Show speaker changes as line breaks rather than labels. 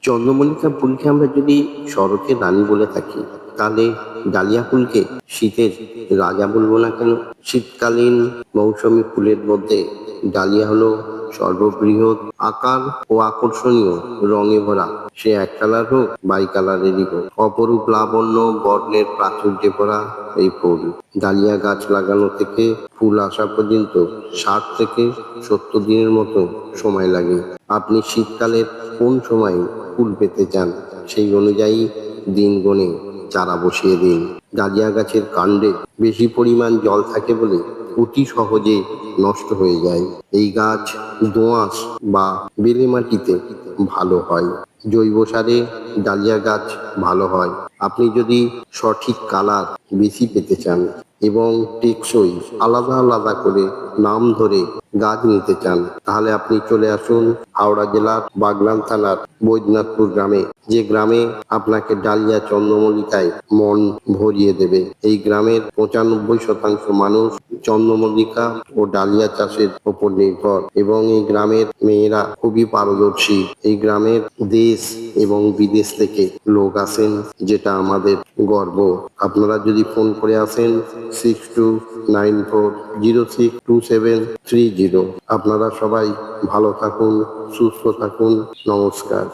চন্দ্রমল্লিকা ফুলকে আমরা যদি শরতের রানী বলে থাকি, তাহলে ডালিয়া ফুলকে শীতের রাজা বলবো না কেন? শীতকালীন মৌসুমী ফুলের মধ্যে ডালিয়া হলো সর্ববৃহৎ, আকার ও আকর্ষণীয় রঙে ভরা। সে এক কালার হোক বাই কালারেরই হোক, অপরূপ লাবণ্য বর্ণের প্রাচুর্যে ভরা এই ফুল। ডালিয়া গাছ লাগানো থেকে ফুল আসা পর্যন্ত 60 থেকে 70 দিনের মতো সময় লাগে। আপনি শীতকালের কোন সময় ফুল পেতে চান, সেই অনুযায়ী দিন গুনে চারা বসিয়ে দিন। ডালিয়া গাছের কাণ্ডে বেশি পরিমাণ জল থাকে বলে অতি সহজে নষ্ট হয়ে যায়। এই গাছ দোআঁশ বা বেলে মাটিতে ভালো হয়। জৈব সারে ডালিয়া গাছ ভালো হয়। আপনি যদি সঠিক কালার বেশি পেতে চান এবং টেকসই আলাদা আলাদা করে নাম ধরে গাছ নিতে চান, তাহলে আপনি চলে আসুন হাওড়া জেলার বাগনান থানার বৈদ্যনাথপুর গ্রামে, যে গ্রামে আপনাকে ডালিয়া চন্দ্রমল্লিকায় মন ভরিয়ে দেবে। এই গ্রামের 95% মানুষ চন্দ্রমল্লিকা ও ডালিয়া চাষের উপর নির্ভর, এবং এই গ্রামের মেয়েরা খুবই পারদর্শী। এই গ্রামের দেশ এবং বিদেশ থেকে লোক আসেন, যেটা আমাদের গর্ব। আপনারা যদি ফোন করে আসেন 6294062730। আপনারা সবাই ভালো থাকুন, সুস্থ থাকুন। নমস্কার।